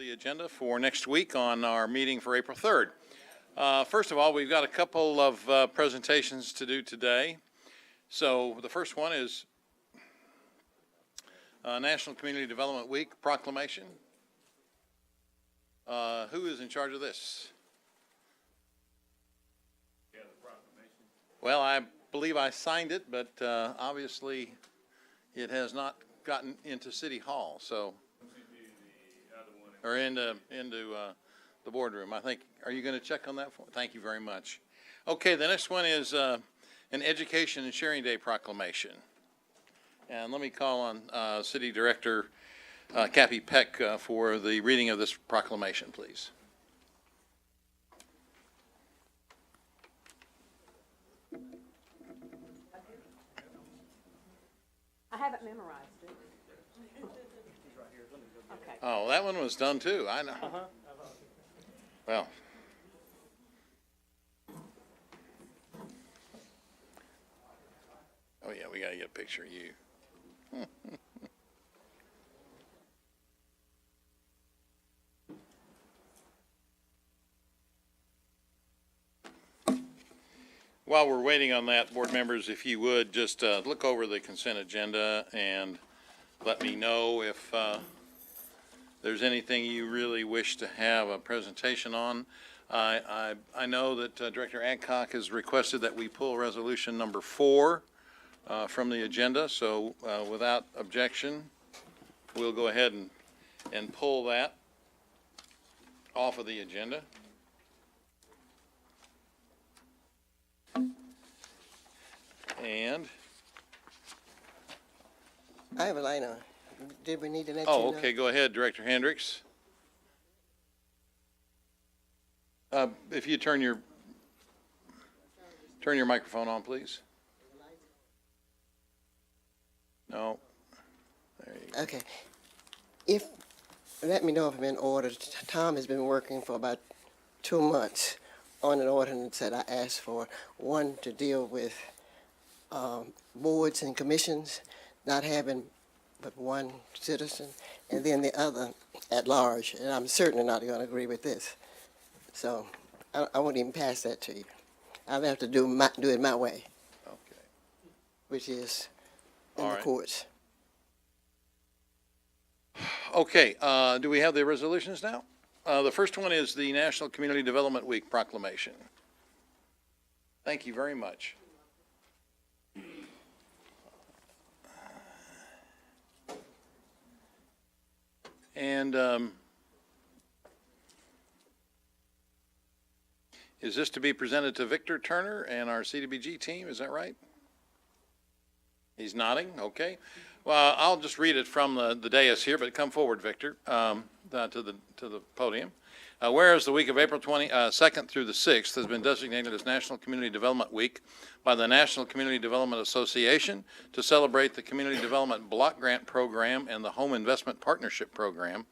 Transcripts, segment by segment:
the agenda for next week on our meeting for April 3rd. First of all, we've got a couple of presentations to do today. So the first one is National Community Development Week proclamation. Who is in charge of this? Yeah, the proclamation. Well, I believe I signed it, but obviously it has not gotten into City Hall, so or into the boardroom. I think. Are you going to check on that? Thank you very much. Okay, the next one is an Education and Sharing Day proclamation, and let me call on City Director Kathy Peck for the reading of this proclamation, please. I haven't memorized it. Okay. Oh, that one was done too. I know. Well. Oh yeah, we gotta get a picture of you. While we're waiting on that, board members, if you would, just look over the consent agenda and let me know if there's anything you really wish to have a presentation on. I know that Director Adcock has requested that we pull resolution number 4 from the agenda, so without objection, we'll go ahead and pull that off of the agenda. And I have a line on. Did we need to let you oh, know? okay, go ahead, Director Hendricks. If you turn your microphone on, please. No. There you go. Okay. If, let me know if I'm in order. Tom has been working for about 2 months on an ordinance that I asked for. One, to deal with boards and commissions not having but one citizen, and then the other at large. And I'm certainly not going to agree with this. So I won't even pass that to you. I'll have to do it my way, Okay. which is in All the right. courts. Okay, do we have the resolutions now? The first one is the National Community Development Week proclamation. Thank you very much. And is this to be presented to Victor Turner and our CDBG team? Is that right? He's nodding. Okay. Well, I'll just read it from the dais here, but come forward, Victor, to the podium. Whereas the week of April 22nd through the 6th has been designated as National Community Development Week by the National Community Development Association to celebrate the Community Development Block Grant Program and the Home Investment Partnership Program.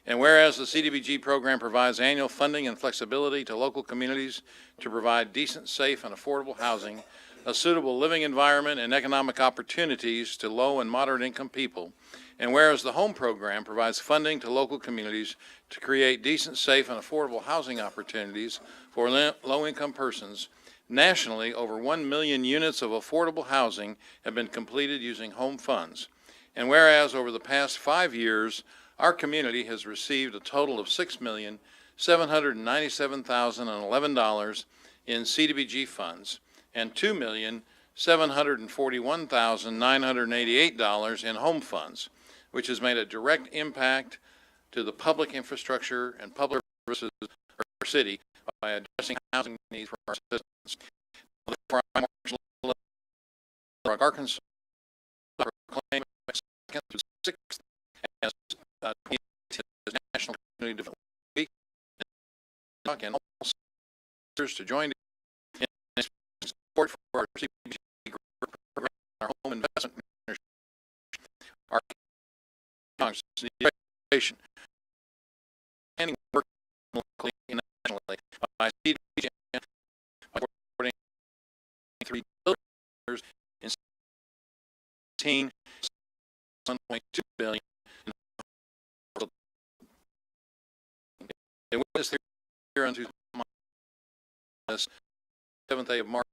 And whereas the CDBG program provides annual funding and flexibility to local communities to provide decent, safe, and affordable housing, a suitable living environment, and economic opportunities to low and moderate income people. And whereas the HOME program provides funding to local communities to create decent, safe, and affordable housing opportunities for low-income persons, nationally, over 1 million units of affordable housing have been completed using HOME funds. And whereas over the past 5 years, our community has received a total of $6,797,011 in CDBG funds and $2,741,988 in HOME funds, which has made a direct impact to the public infrastructure and public services of our city by addressing housing needs for our citizens. Therefore, I'm Arkansas proclaim 2nd through 6th as 2018 National Community Development Week, and all sisters to join in support for our CDBG program, our home investment partnership, our education, and work locally and nationally by CDBG by supporting $3 billion in 1.2 billion A witness here on Tuesday, 7th day of March.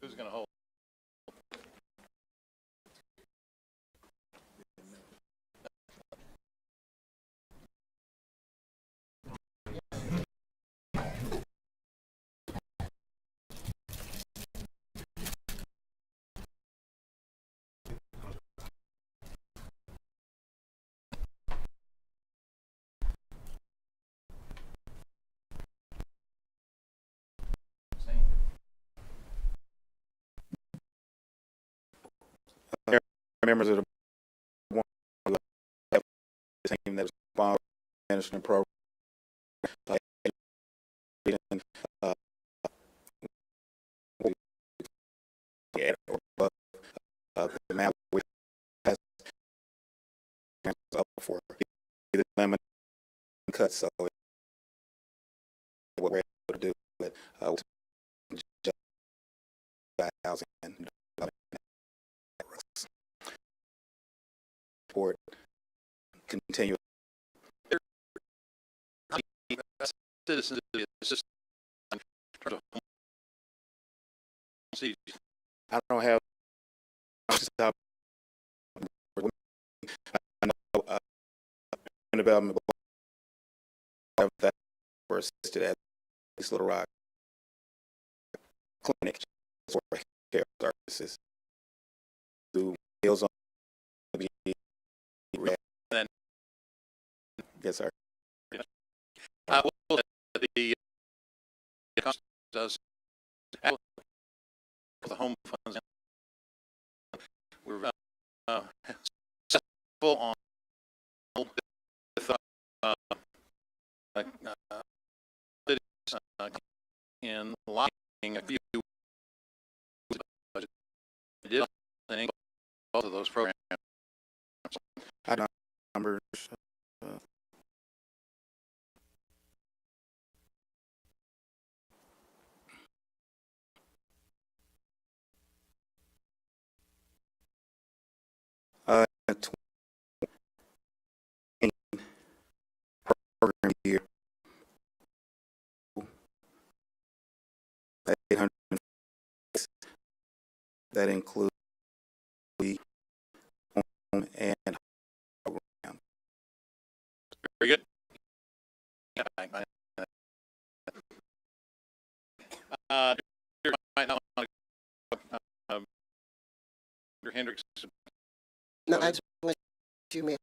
Who's going to hold? Members of the board, the team that was involved in the management program, uh, or above, the amount we has up for either limit cut, so what we're able to do, but just housing and support continue. Citizens to be assisted in terms of home. I don't have. I know development of that were assisted at East Little Rock Clinic for care services. Do meals on Then, yes, sir. I will say that the does the home funds. We're successful on with in lobbying a few budget. We did both of those programs. I don't numbers. Uh, 20 program year. 800. That includes the home and program. Very good. You might not want to, Mr. Hendricks. No, I just want you may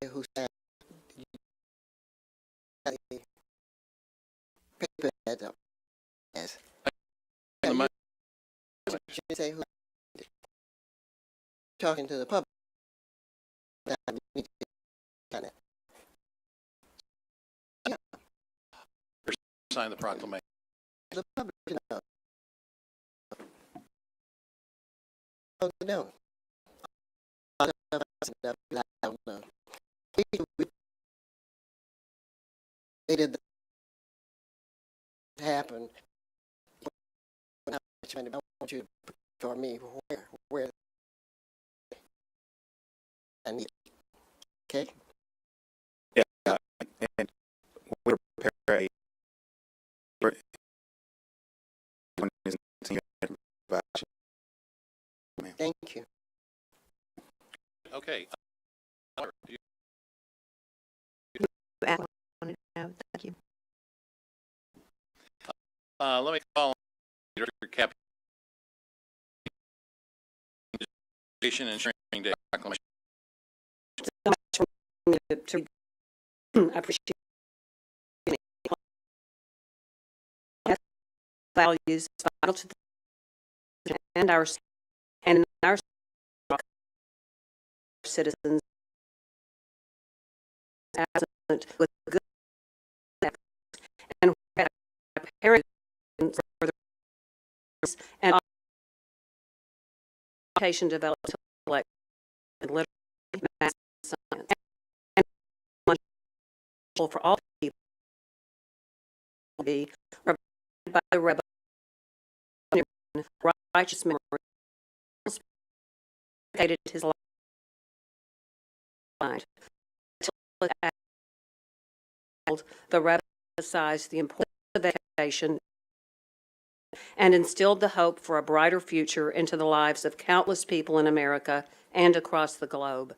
who said paper head up. Yes. The You mic. should say who talking to the public. Now, we need to kind of- Sign the proclamation. The public should know. Oh, no. I don't know. They did that happen. I want you to for me where I need. Okay. Yeah, and we're prepared. Thank you. Okay. Thank you. Let me call on Director Cap. Education and Training Day proclamation. I appreciate values vital to the and our citizens as with good and parents and education development and literary math science and for all people be provided by the rebel righteous memory his life the rebel emphasized the importance of education and instilled the hope for a brighter future into the lives of countless people in America and across the globe.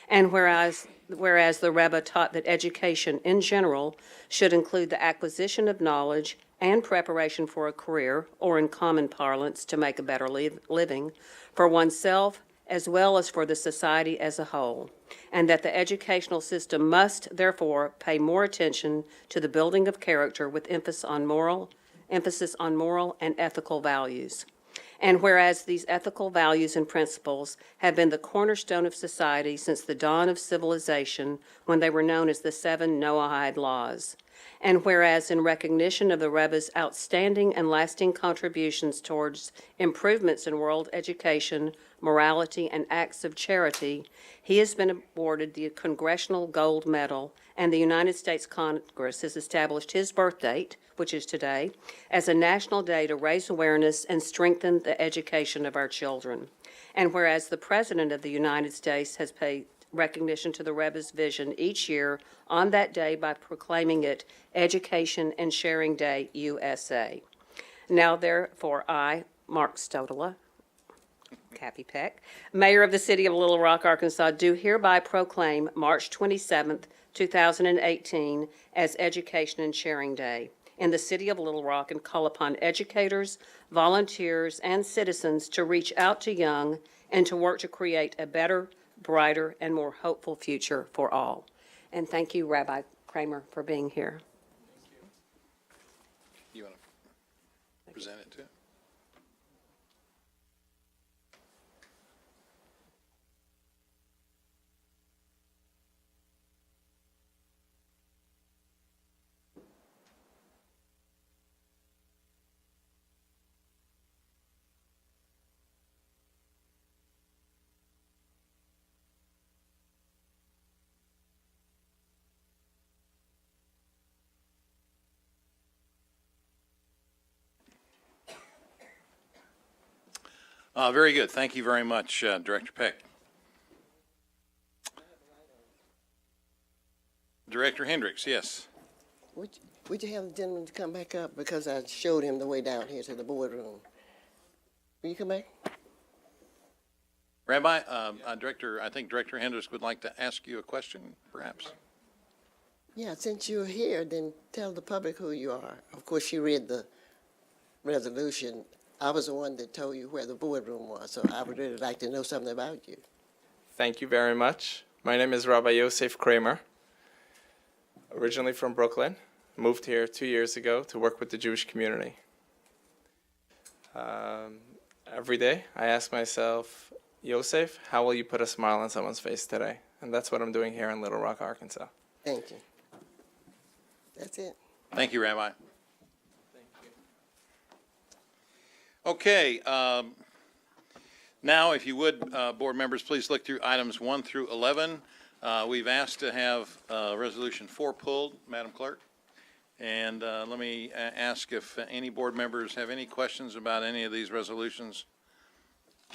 And whereas the Rebbe taught that education in general should include the acquisition of knowledge and preparation for a career, or in common parlance, to make a better living, for oneself as well as for the society as a whole, and that the educational system must, therefore, pay more attention to the building of character with emphasis on moral and ethical values. And whereas these ethical values and principles have been the cornerstone of society since the dawn of civilization, when they were known as the 7 Noahide laws. And whereas in recognition of the Rebbe's outstanding and lasting contributions towards improvements in world education, morality, and acts of charity, he has been awarded the Congressional Gold Medal, and the United States Congress has established his birth date, which is today, as a national day to raise awareness and strengthen the education of our children. And whereas the President of the United States has paid recognition to the Rebbe's vision each year on that day by proclaiming it Education and Sharing Day, USA. Now, therefore, I, Mark Stodola, Cappy Peck, Mayor of the City of Little Rock, Arkansas, do hereby proclaim March 27th, 2018 as Education and Sharing Day in the City of Little Rock, and call upon educators, volunteers, and citizens to reach out to young and to work to create a better, brighter, and more hopeful future for all. And thank you, Rabbi Kramer, for being here. You want to present it too? Very good. Thank you very much, Director Peck. Director Hendricks, yes. Would you have the gentleman to come back up, because I showed him the way down here to the boardroom. Will you come back? Rabbi, I think Director Hendricks would like to ask you a question, perhaps. Yeah, since you're here, then tell the public who you are. Of course, you read the resolution. I was the one that told you where the boardroom was, so I would really like to know something about you. Thank you very much. My name is Rabbi Yosef Kramer, originally from Brooklyn. Moved here 2 years ago to work with the Jewish community. Every day I ask myself, Yosef, how will you put a smile on someone's face today? And that's what I'm doing here in Little Rock, Arkansas. Thank you. That's it. Thank you, Rabbi. Okay, now, if you would, board members, please look through items 1 through 11. We've asked to have Resolution 4 pulled, Madam Clerk. And let me ask if any board members have any questions about any of these resolutions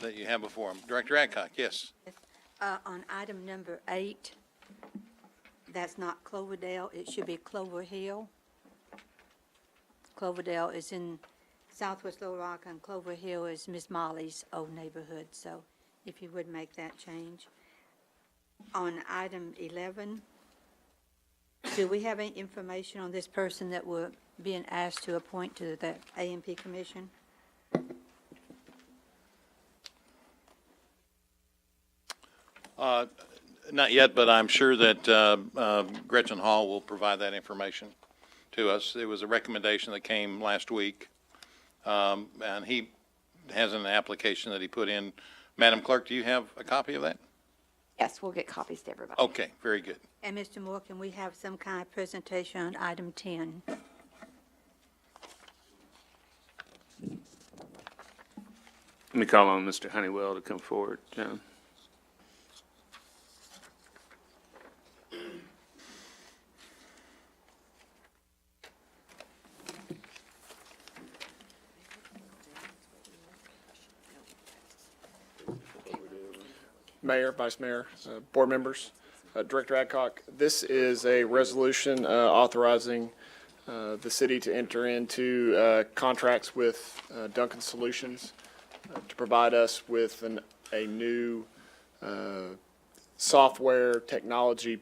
that you have before them. Director Adcock, yes. On item number 8, that's not Cloverdale, it should be Clover Hill. Cloverdale is in Southwest Little Rock, and Clover Hill is Miss Molly's old neighborhood, so if you would make that change. On item 11, do we have any information on this person that we're being asked to appoint to the A&P Commission? Not yet, but I'm sure that Gretchen Hall will provide that information to us. It was a recommendation that came last week, and he has an application that he put in. Madam Clerk, do you have a copy of that? Yes, we'll get copies to everybody. Okay, very good. And Mr. Moore, can we have some kind of presentation on item 10? Let me call on Mr. Honeywell to come forward, John. Mayor, Vice Mayor, board members, Director Adcock, this is a resolution authorizing the city to enter into contracts with Duncan Solutions to provide us with a new software technology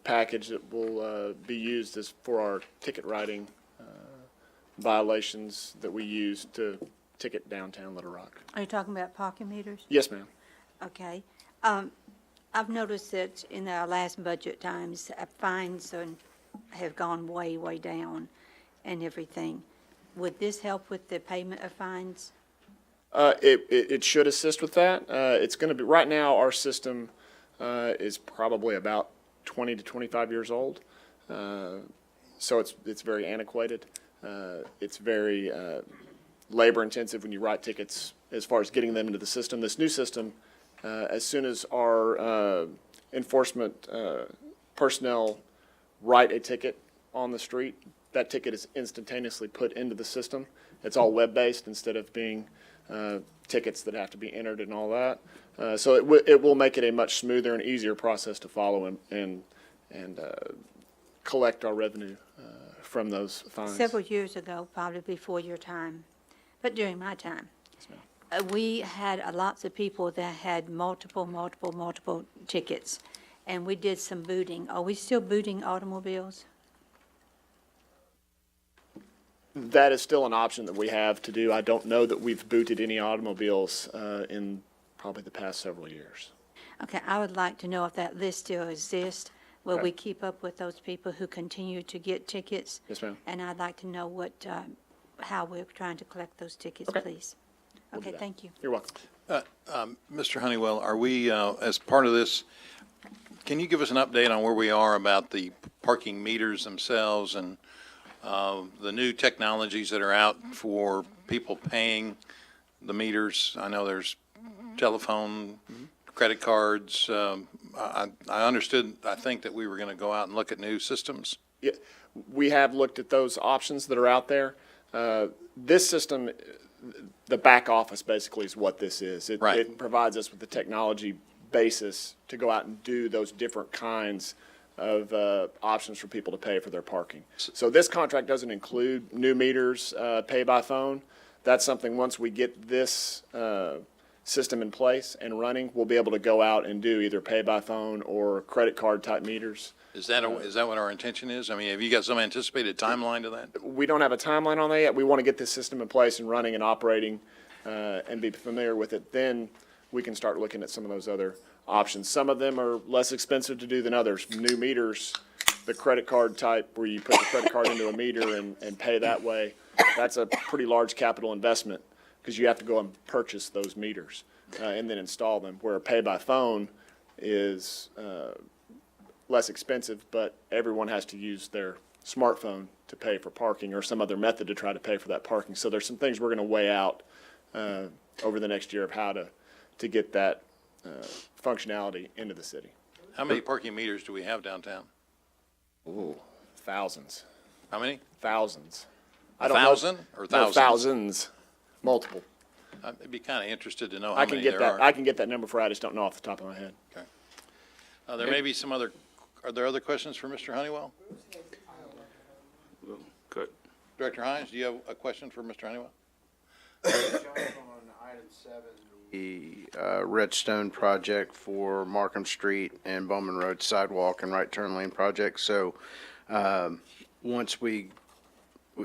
package that will be used as for our ticket writing violations that we use to ticket downtown Little Rock. Are you talking about parking meters? Yes, ma'am. Okay. I've noticed that in our last budget times, fines have gone way, way down and everything. Would this help with the payment of fines? It should assist with that. It's going to be, right now, our system is probably about 20 to 25 years old. So it's very antiquated. It's very labor intensive when you write tickets as far as getting them into the system. This new system, as soon as our enforcement personnel write a ticket on the street, that ticket is instantaneously put into the system. It's all web-based instead of being tickets that have to be entered and all that. So it will make it a much smoother and easier process to follow and collect our revenue from those fines. Several years ago, probably before your time, but during my time, we had lots of people that had multiple tickets, and we did some booting. Are we still booting automobiles? That is still an option that we have to do. I don't know that we've booted any automobiles in probably the past several years. Okay, I would like to know if that list still exists. Will Okay. we keep up with those people who continue to get tickets? Yes, ma'am. And I'd like to know how we're trying to collect those tickets, Okay. please. do Okay, that. thank you. You're welcome. Mr. Honeywell, are we, as part of this, can you give us an update on where we are about the parking meters themselves and the new technologies that are out for people paying the meters? I know there's telephone, credit cards. I understood, I think, that we were going to go out and look at new systems. Yeah, we have looked at those options that are out there. This system, the back office basically is what this is. Right. It provides us with the technology basis to go out and do those different kinds of options for people to pay for their parking. So this contract doesn't include new meters, pay by phone. That's something, once we get this system in place and running, we'll be able to go out and do either pay by phone or credit card type meters. Is that what our intention is? I mean, have you got some anticipated timeline to that? We don't have a timeline on that yet. We want to get this system in place and running and operating and be familiar with it. Then we can start looking at some of those other options. Some of them are less expensive to do than others. New meters, the credit card type where you put the credit card into a meter and pay that way, that's a pretty large capital investment because you have to go and purchase those meters and then install them, where a pay by phone is less expensive, but everyone has to use their smartphone to pay for parking or some other method to try to pay for that parking. So there's some things we're going to weigh out over the next year of how to get that functionality into the city. How many parking meters do we have downtown? Ooh, thousands. How many? Thousands. A thousand or No, thousands? thousands, multiple. I'd be kind of interested to know I how can many get there that. are. I can get that number for you. I just don't know off the top of my head. Okay. There may be some other, are there other questions for Mr. Honeywell? Good. Director Hines, do you have a question for Mr. Honeywell? On item 7, the Redstone project for Markham Street and Bowman Road sidewalk and right turn lane project. So once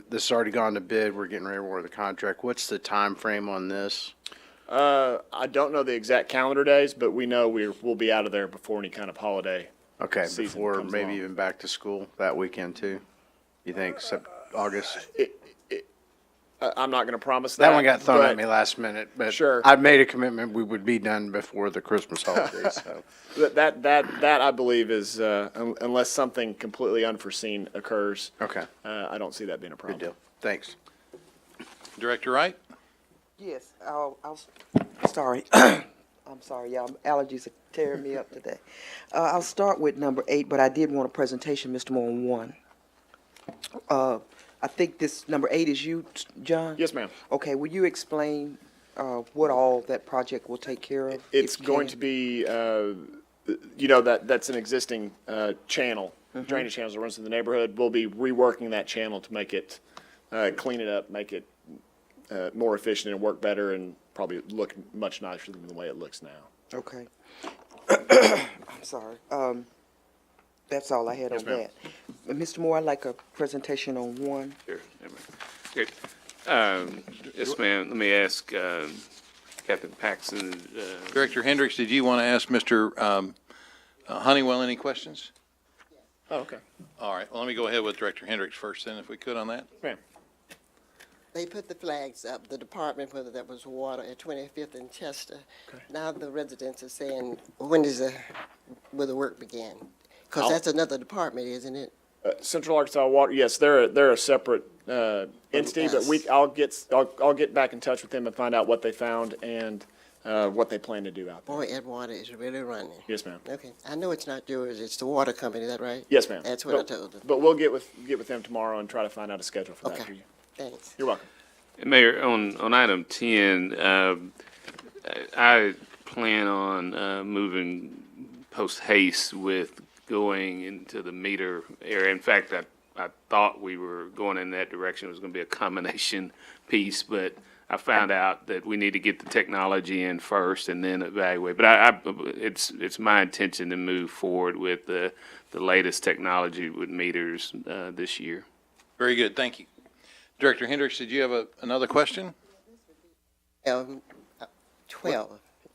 this has already gone to bid, we're getting ready to award the contract. What's the time frame on this? I don't know the exact calendar days, but we know we'll be out of there before any kind of holiday. Okay, Season before comes maybe along. even back to school that weekend too? You think August? I'm not going to promise That one got thrown but at me last minute, but Sure. I've made a commitment we would be done before the Christmas holidays, so. That I believe is, unless something completely unforeseen occurs, Okay, I don't see that being a good problem. deal. Thanks. Director Wright? Yes, sorry. I'm sorry, y'all. Allergies are tearing me up today. I'll start with number 8, but I did want a presentation, Mr. Moore, on 1. I think this, number 8 is you, John? Yes, ma'am. Okay, will you explain what all that project will take care of? It's if you going can? to be, that's an existing channel, drainage channels that runs through the neighborhood. We'll be reworking that channel to make it, clean it up, make it more efficient and work better and probably look much nicer than the way it looks now. Okay. I'm sorry. That's all I had on ma'am. that. Mr. Moore, I'd like a presentation on 1. Sure. Good. Yes, ma'am. Let me ask Captain Paxton. Director Hendricks, did you want to ask Mr. Honeywell any questions? Oh, okay. All right, well, let me go ahead with Director Hendricks first then, if we could on that. Ma'am. They put the flags up, the department, whether that was water at 25th and Chester. Now the residents are saying, will the work begin? Because that's another department, isn't it? Central Arkansas Water, yes, they're a separate entity, but I'll get back in touch with them and find out what they found and what they plan to do out there. Boy, Edgewater is really running. Yes, ma'am. Okay, I know it's not yours, it's the water company, is that right? Yes, ma'am. That's what I But- told them. But we'll get with them tomorrow and try to find out a schedule for that Okay. for you. Thanks. You're welcome. Mayor, on item 10, I plan on moving post haste with going into the meter area. In fact, I thought we were going in that direction. It was going to be a combination piece, but I found out that we need to get the technology in first and then evaluate. But it's my intention to move forward with the latest technology with meters this year. Very good, thank you. Director Hendricks, did you have another question? 12.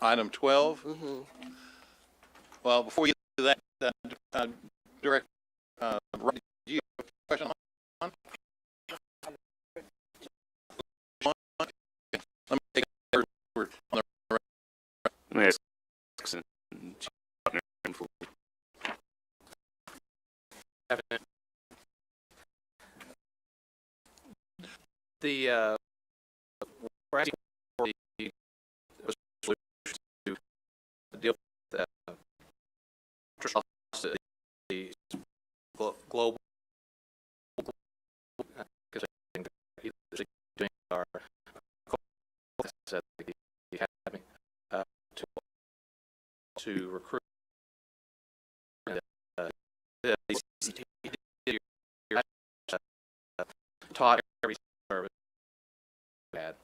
Item 12? Well, before you do that, Director Wright, did you have a question on? Let me take it first. On the Let me ask Paxton. We're asking for the solution to deal with the global because I think they're doing our academy to recruit taught every service had.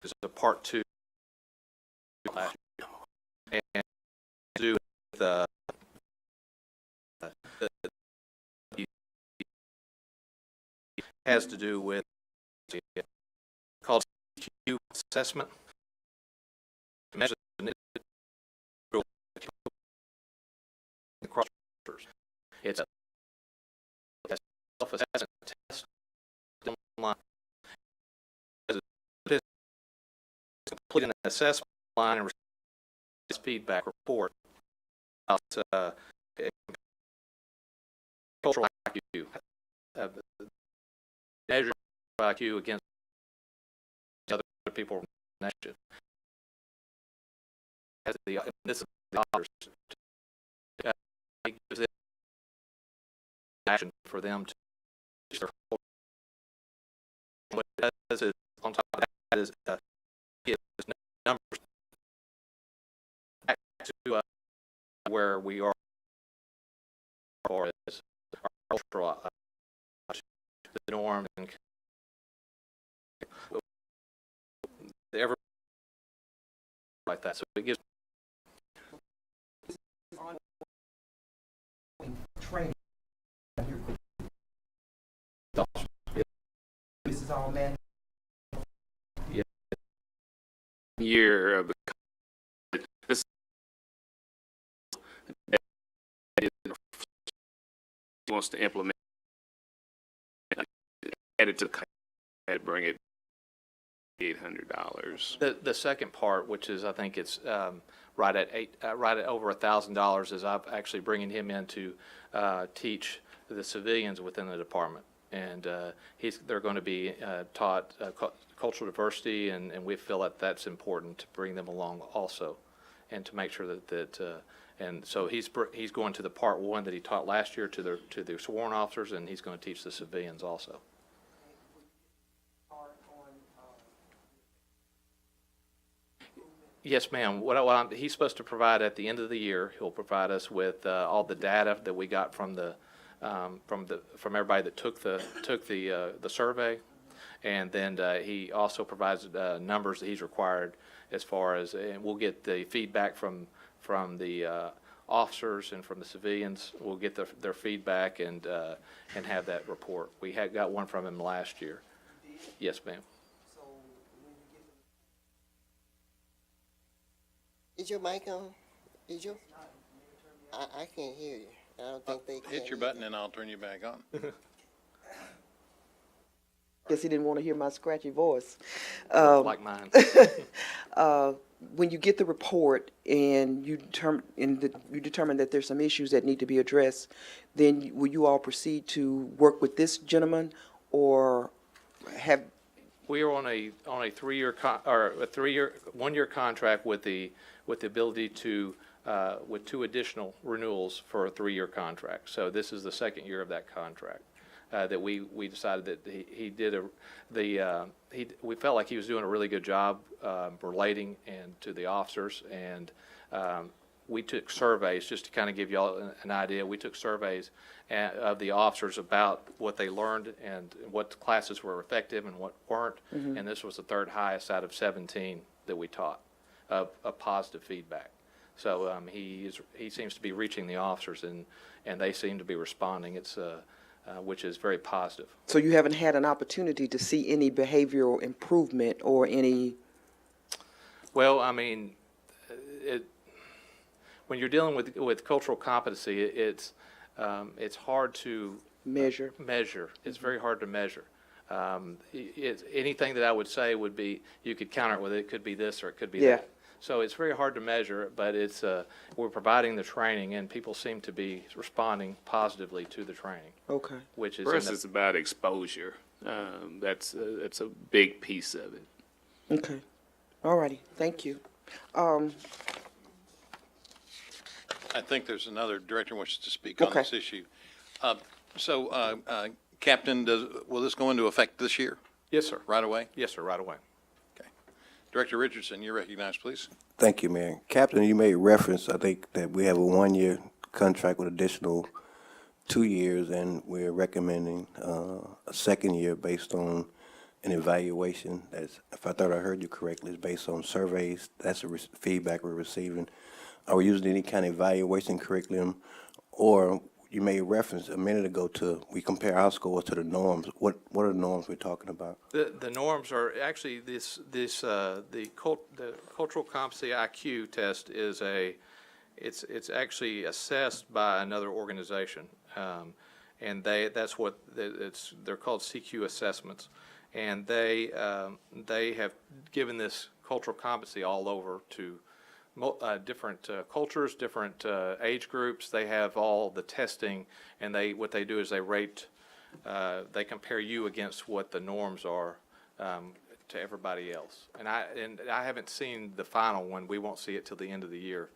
There's a part 2 last year. And do with has to do with called CQ assessment. Measure the cross. It's a self-assessment test online. Complete an assessment line and receive feedback report about cultural IQ, measure IQ against other people in the nation. This is the authors. It gives it action for them to use their whole. What it does is, on top of that, is gives numbers back to where we are, or is our cultural the norm and ever like that. So it gives Training. This is all man. Year of the this wants to implement added to the bring it $800. The second part, which is, I think it's right at over $1,000, is I'm actually bringing him in to teach the civilians within the department. And they're going to be taught cultural diversity, and we feel that that's important to bring them along also, and to make sure and so he's going to the part one that he taught last year to the sworn officers, and he's going to teach the civilians also. Yes, ma'am. He's supposed to provide at the end of the year. He'll provide us with all the data that we got from everybody that took the survey, and then he also provides numbers that he's required as far as, and we'll get the feedback from the officers and from the civilians. We'll get their feedback and have that report. We had got one from him last year. Yes, ma'am. Is your mic on? Is your? I can't hear you. I don't think they can. Hit your button and I'll turn you back on. Guess he didn't want to hear my scratchy voice. Like mine. When you get the report and you determine that there's some issues that need to be addressed, then will you all proceed to work with this gentleman, or have? We are on a 3-year a 1-year contract with the ability to with 2 additional renewals for a 3-year contract. So this is the 2nd year of that contract. That we decided that we felt like he was doing a really good job relating to the officers, and we took surveys just to kind of give y'all an idea. We took surveys of the officers about what they learned and what classes were effective and what weren't, and this was the 3rd highest out of 17 that we taught of positive feedback. So he seems to be reaching the officers, and they seem to be responding. It's which is very positive. So you haven't had an opportunity to see any behavioral improvement or any? Well, I mean, when you're dealing with cultural competency, it's hard to measure. It's very hard to measure. Anything that I would say would be, you could counter it with it could be this or it could be that. So it's very hard to measure, but we're providing the training, and people seem to be responding positively to the training. Okay. Which is For us, it's about exposure. That's a big piece of it. Okay. All righty. Thank you. I think there's another director who wishes to speak on this issue. Captain, will this go into effect this year? Yes, sir. Right away? Yes, sir. Right away. Director Richardson, you're recognized, please. Thank you, Mayor. Captain, you made reference, I think, that we have a 1-year contract with additional 2 years, and we're recommending a 2nd year based on an evaluation. That's, if I thought I heard you correctly, is based on surveys. That's the feedback we're receiving. Are we using any kind of evaluation curriculum? Or you made reference a minute ago to, we compare our scores to the norms. What are the norms we're talking about? The norms are actually the cultural competency IQ test is it's actually assessed by another organization, and they're called CQ assessments, and they have given this cultural competency all over to different cultures, different age groups. They have all the testing, and what they do is they rate, they compare you against what the norms are to everybody else. And I haven't seen the final one. We won't see it till the end of the year,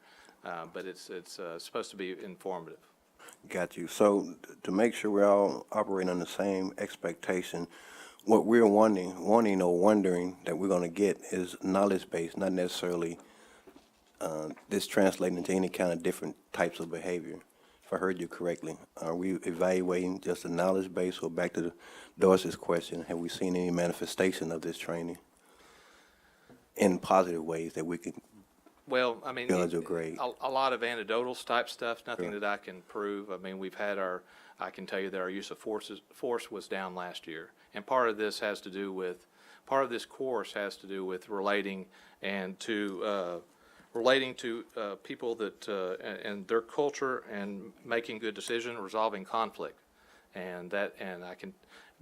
but it's supposed to be informative. Got you. So to make sure we're all operating on the same expectation, what we're wanting or wondering that we're going to get is knowledge-based, not necessarily this translating into any kind of different types of behavior. If I heard you correctly, are we evaluating just the knowledge base, or back to Doris's question, have we seen any manifestation of this training in positive ways that we can? Well, I mean, grade? a lot of anecdotal type stuff, nothing that I can prove. I mean, I can tell you that our use of force was down last year. And part of this course has to do with relating to people that, and their culture, and making good decisions, resolving conflict. And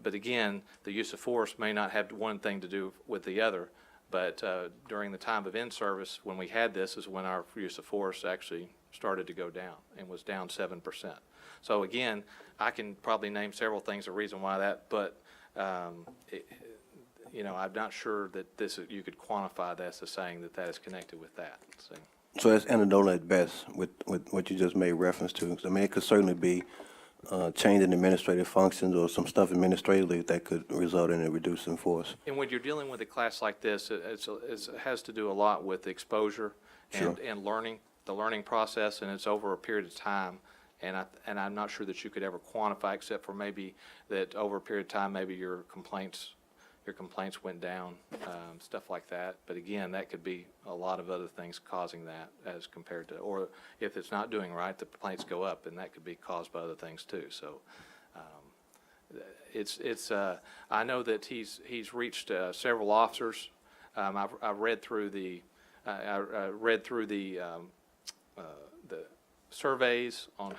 But again, the use of force may not have one thing to do with the other. But during the time of in-service, when we had this, is when our use of force actually started to go down and was down 7%. So again, I can probably name several things, the reason why that, but you know, I'm not sure that you could quantify this as saying that that is connected with that. So that's anecdotal at best with what you just made reference to. I mean, it could certainly be change in administrative functions or some stuff administratively that could result in a reducing force. And when you're dealing with a class like this, it has to do a lot with exposure and learning, the learning process, and it's over a period of time. And I'm not sure that you could ever quantify, except for maybe that over a period of time, maybe your complaints went down, stuff like that. But again, that could be a lot of other things causing that as compared to, or if it's not doing right, the complaints go up, and that could be caused by other things too. So I know that he's reached several officers. I've read through the surveys on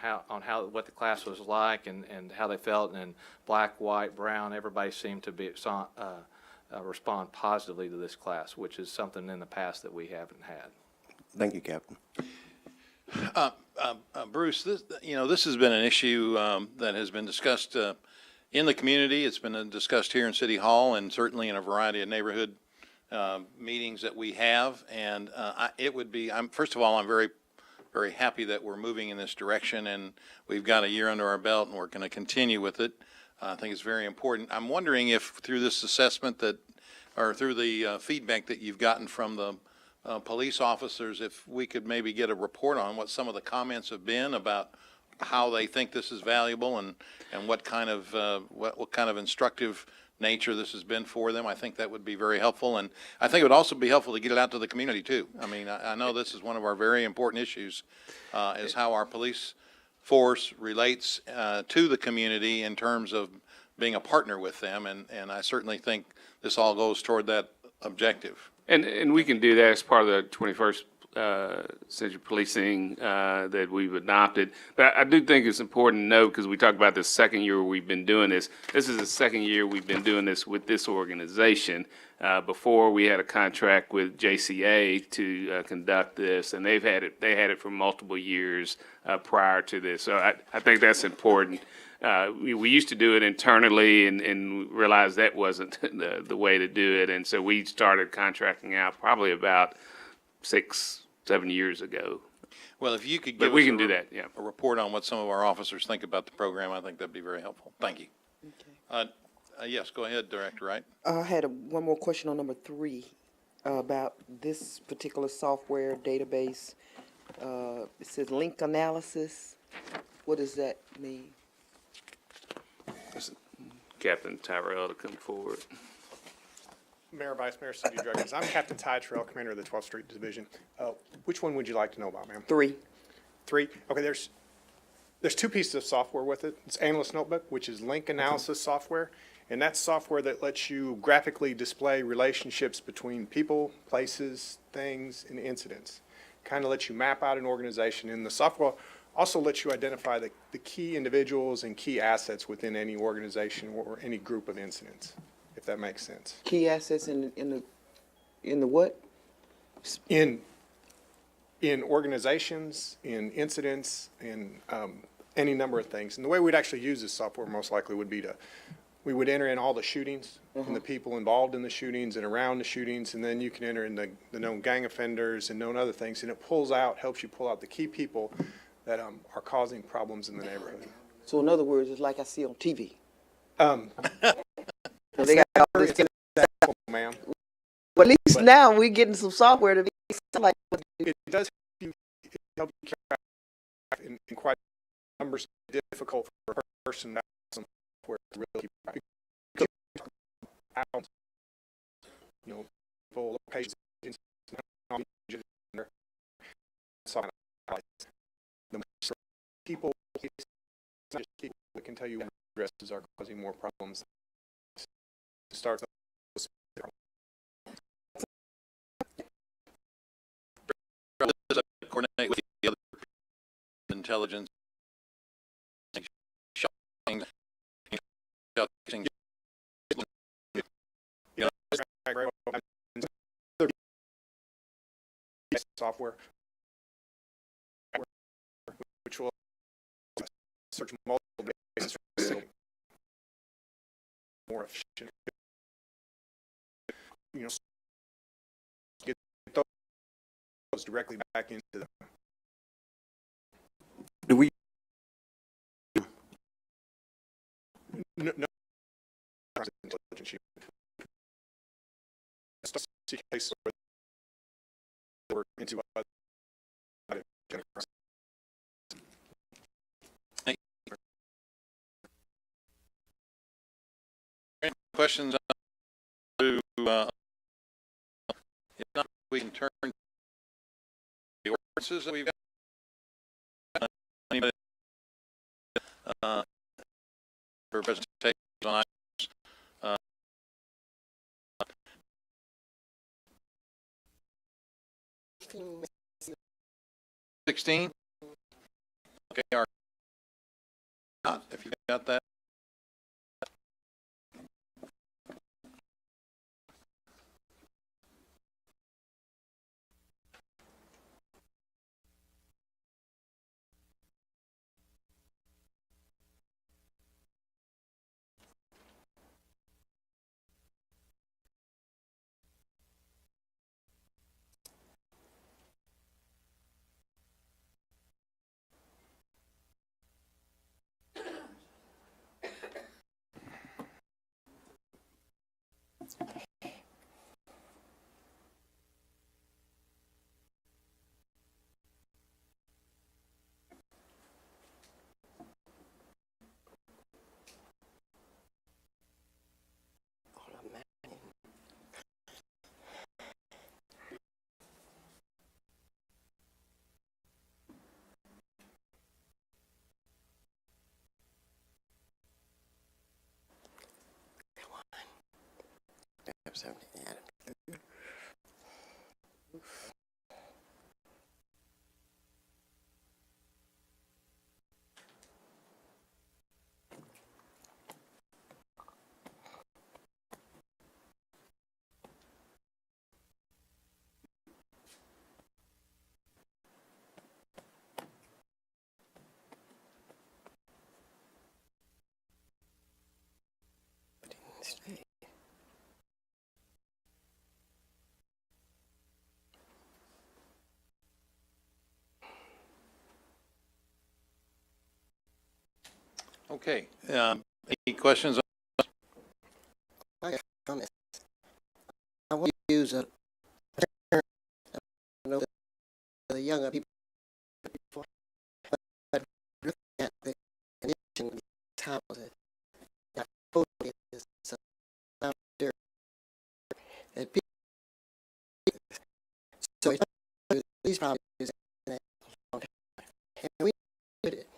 what the class was like and how they felt, and black, white, brown, everybody seemed to respond positively to this class, which is something in the past that we haven't had. Thank you, Captain. Bruce, this has been an issue that has been discussed in the community. It's been discussed here in City Hall and certainly in a variety of neighborhood meetings that we have. And first of all, I'm very happy that we're moving in this direction, and we've got a year under our belt, and we're going to continue with it. I think it's very important. I'm wondering if through this assessment or through the feedback that you've gotten from the police officers, if we could maybe get a report on what some of the comments have been about how they think this is valuable and what kind of instructive nature this has been for them. I think that would be very helpful, and I think it would also be helpful to get it out to the community too. I mean, I know this is one of our very important issues, is how our police force relates to the community in terms of being a partner with them, and I certainly think this all goes toward that objective. And we can do that as part of the 21st century policing that we've adopted. But I do think it's important to note, because we talked about the second year we've been doing this. This is the second year we've been doing this with this organization. Before, we had a contract with JCA to conduct this, and they had it for multiple years prior to this. So I think that's important. We used to do it internally and realized that wasn't the way to do it, and so we started contracting out probably about 6-7 years ago. Well, if you could give us a report on what some of our officers think about the program, I think that'd be very helpful. Thank you. Okay. Yes, go ahead, Director Wright. I had one more question on number 3 about this particular software database. It says link analysis. What does that mean? Captain Tyrell to come forward. Mayor, Vice Mayor, City Directors. I'm Captain Ty Terrell, Commander of the 12th Street Division. Which one would you like to know about, ma'am? 3. 3? Okay, there's 2 pieces of software with it. It's Analyst Notebook, which is link analysis software, and that's software that lets you graphically display relationships between people, places, things, and incidents. Kind of lets you map out an organization, and the software also lets you identify the key individuals and key assets within any organization or any group of incidents, if that makes sense. Key assets in the what? In organizations, in incidents, in any number of things. And the way we'd actually use this software most likely would be we would enter in all the shootings and the people involved in the shootings and around the shootings, and then you can enter in the known gang offenders and known other things, and it helps you pull out the key people that are causing problems in the neighborhood. So in other words, it's like I see on TV. They got all this ma'am. Well, at least now we're getting some software to be like. It does help you track in quite numbers. Difficult for a person to have some software to really keep track. People, locations, the people, not just people that can tell you when addresses are causing more problems. Start coordinate with the other intelligence software, which will search multiple databases for a single, more efficient. You know, get those directly back into the. Do we, No, intelligence unit. See case where into Any questions to, if not, we can turn to the ordinances that we've got. Anybody, for presentations on items, 16? Okay, if you got that. Okay, any questions? I got comments. I want to use a term, I know the younger people, but looking at the condition of these houses, I totally is so dirty that people, so these problems and we did it.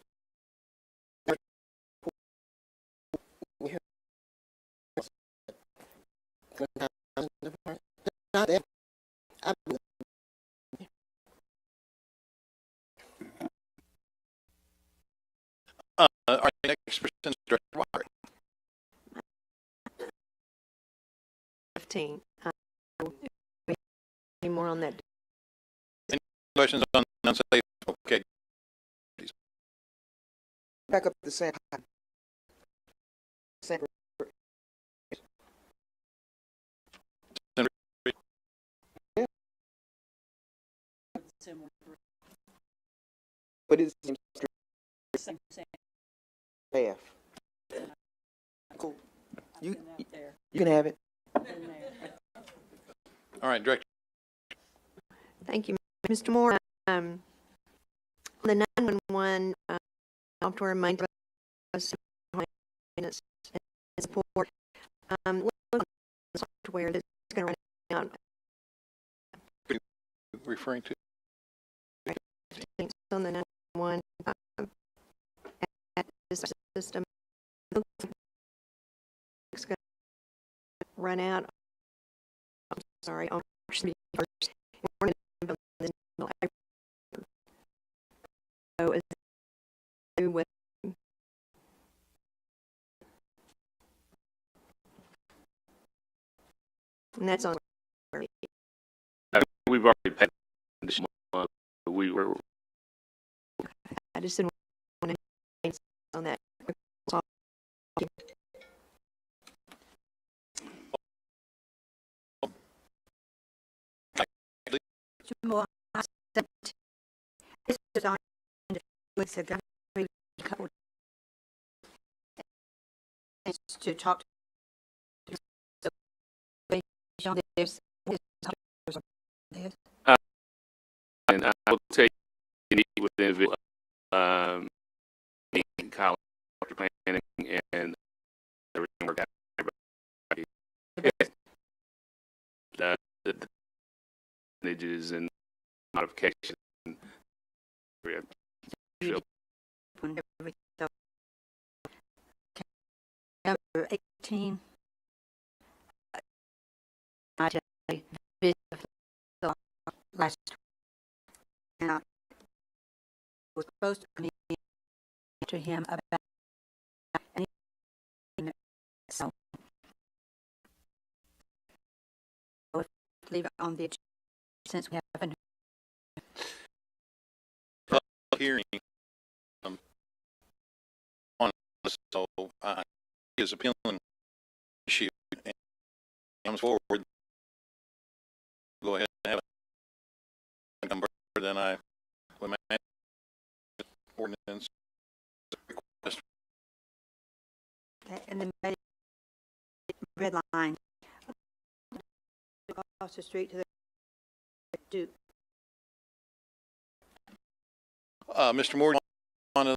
Not there. Our next person is Director Walker. 15. Any more on that? Any questions on unsafe? Okay. Back up the same. Same. But it's the same staff. Cool. You can have it. All right, Director. Thank you, Mr. Moore. The 911 software maintenance support software that's going to run out. Referring to? On the 911 system, it's going to run out. I'm sorry, on March 31st. So is it with and that's on. We've already paid additional we were, I just didn't want to on that. More, this was on weeks ago, a couple to talk to this. and I will tell you meet with the individual, college planning and everything work out. The advantages and modifications. Number 18. I visit the last and was supposed to be to him about anything, so leave it on the agenda since we haven't Hearing on this, so his appealing issue and comes forward. Go ahead and have it come further than I would make ordinance request. and then red line across the street to the Duke. Mr. Moore, on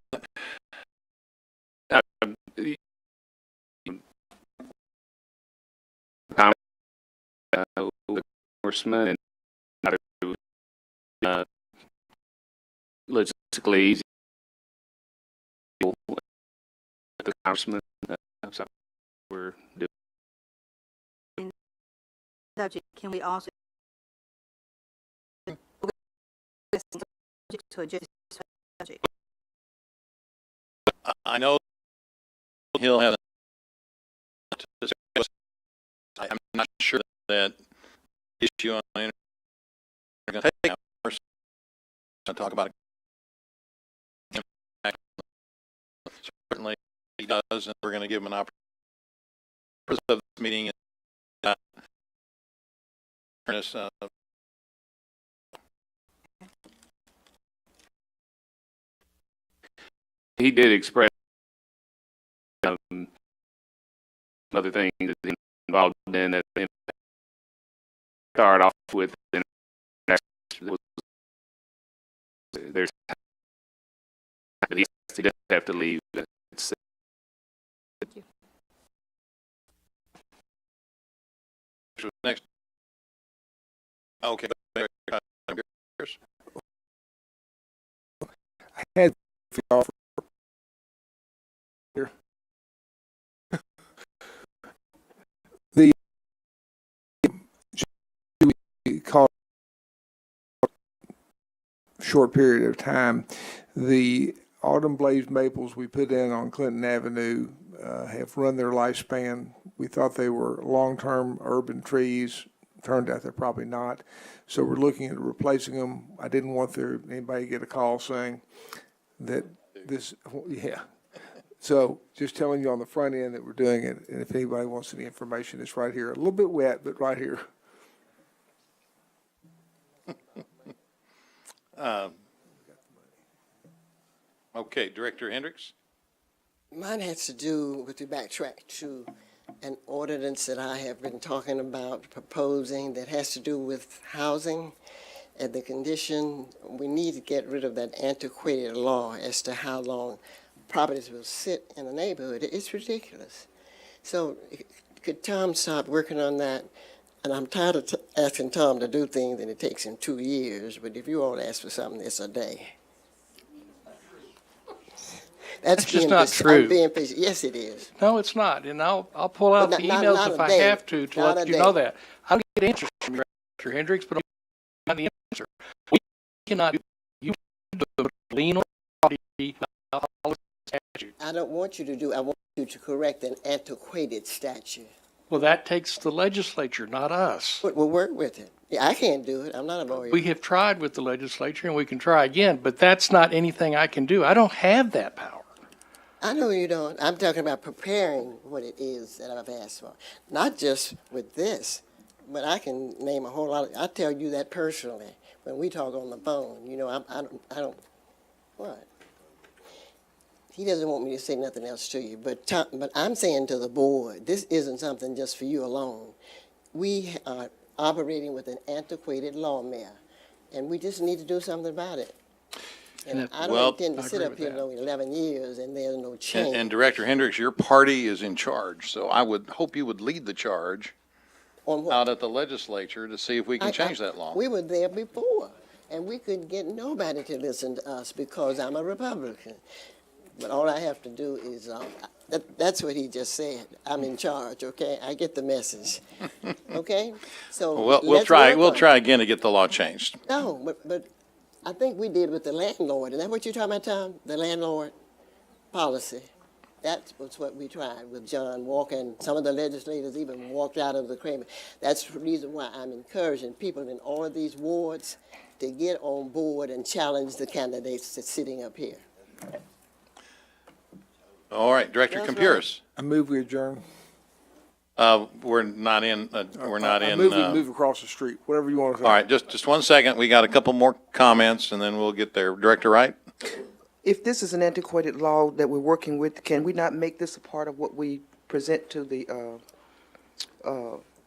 Congressman and logistically easy. The congressman, so we're doing. Subject, can we also to adjust subject? I know he'll have. I'm not sure that issue on the internet are going to take first to talk about it. Certainly he does, and we're going to give him an opportunity of this meeting. He did express other things that he's involved in that start off with. There's that he doesn't have to leave. Next. Okay. I had offer here. The call short period of time. The autumn blaze maples we put in on Clinton Avenue have run their lifespan. We thought they were long-term urban trees. Turned out they're probably not. So we're looking at replacing them. I didn't want anybody to get a call saying that this, yeah. So just telling you on the front end that we're doing it, and if anybody wants any information, it's right here. A little bit wet, but right here. Okay, Director Hendricks. Mine has to do with, to backtrack to an ordinance that I have been talking about, proposing, that has to do with housing and the condition. We need to get rid of that antiquated law as to how long properties will sit in the neighborhood. It's ridiculous. So could Tom start working on that? And I'm tired of asking Tom to do things and it takes him 2 years, but if you all ask for something, it's a day. That's just not true. I'm being patient. Yes, it is. No, it's not, and I'll pull out But the not emails a if I day. have to Not let a you know day. that. I'll get answers from you, Mr. Hendricks, but I'm not the answer. We cannot, you lien on property, statute. I don't want you to do, I want you to correct an antiquated statute. Well, that takes the legislature, not us. We'll work with it. Yeah, I can't do it. I'm not a lawyer. We have tried with the legislature and we can try again, but that's not anything I can do. I don't have that power. I know you don't. I'm talking about preparing what it is that I've asked for. Not just with this, but I can name a whole lot. I tell you that personally when we talk on the phone. You know, I don't. What? He doesn't want me to say nothing else to you, but I'm saying to the board, this isn't something just for you alone. We are operating with an antiquated law, Mayor, and we just need to do something about it. And I don't intend to sit up here no 11 years and there's no change. And Director Hendricks, your party is in charge, so I would hope you would lead the charge On what? out at the legislature to see if we can change that law. We were there before, and we couldn't get nobody to listen to us because I'm a Republican. But all I have to do is, that's what he just said. I'm in charge, okay? I get the message, okay? So Well, we'll try again to get the law changed. No, but I think we did with the landlord. Is that what you're talking about, Tom? The landlord policy. That was what we tried with John Walker, and some of the legislators even walked out of the Kramer. That's the reason why I'm encouraging people in all of these wards to get on board and challenge the candidates that's sitting up here. All right, Director That's Campuris. I move we adjourn. We're not in, I move we move across the street, whatever you want to say. all right, just 1 second. We got a couple more comments and then we'll get there. Director Wright? If this is an antiquated law that we're working with, can we not make this a part of what we present to the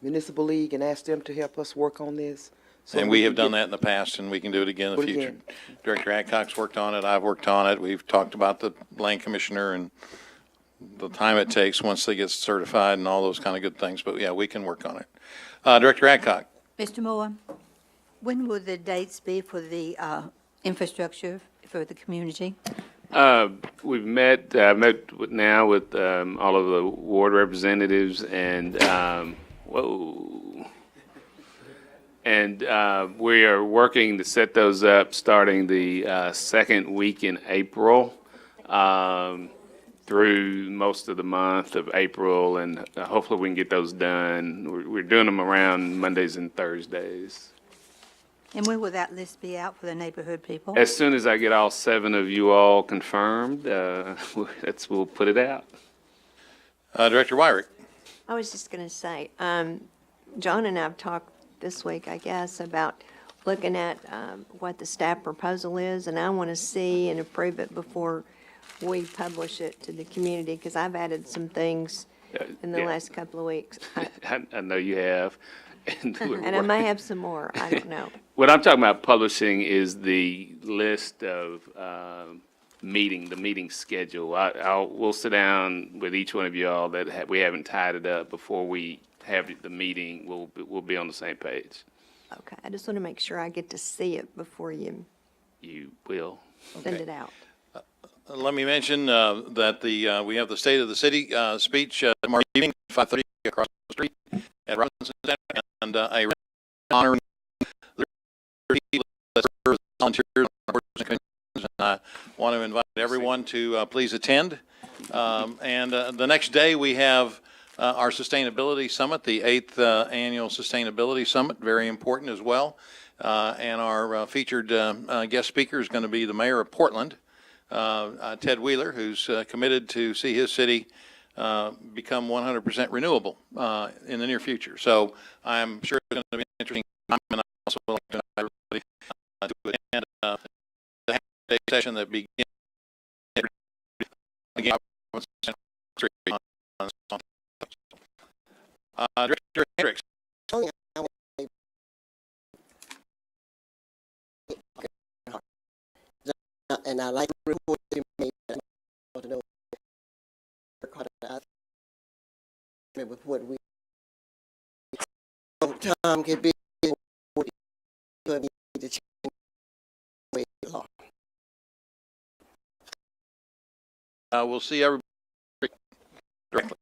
municipal league and ask them to help us work on this? So And we have can done get- that in the past, and we can do it again in the Do it future. again. Director Adcock's worked on it, I've worked on it, we've talked about the land commissioner and the time it takes once they get certified and all those kind of good things, but yeah, we can work on it. Director Adcock? Mr. Moore, when will the dates be for the infrastructure for the community? We've met now with all of the ward representatives and, we are working to set those up starting the second week in April through most of the month of April, and hopefully we can get those done. We're doing them around Mondays and Thursdays. And when will that list be out for the neighborhood people? As soon as I get all 7 of you all confirmed, we'll put it out. Director Wyrick? I was just going to say, John and I have talked this week, I guess, about looking at what the staff proposal is, and I want to see and approve it before we publish it to the community, because I've added some things in the Yeah. last couple of weeks. I know you have. And And I may have some more, I don't know. What I'm talking about publishing is the list of the meeting schedule. We'll sit down with each one of y'all that we haven't tied it up before we have the meeting. We'll be on the same page. Okay, I just want to make sure I get to see it before you You will. send it out. Let me mention that we have the State of the City speech tomorrow evening, 5:30 across the street at Robinson Center, and a honoring the people that serve as volunteers on our boards and commissions. And I want to invite everyone to please attend. And the next day, we have our Sustainability Summit, the 8th Annual Sustainability Summit, very important as well. And our featured guest speaker is going to be the mayor of Portland, Ted Wheeler, who's committed to see his city become 100% renewable in the near future. So I'm sure it's going to be an interesting time, and I also would like to invite everybody to attend the half-day session that begins again Director Hendricks. And I like the report you made. I want to know with what we Tom can be to change the law. We'll see everybody directly.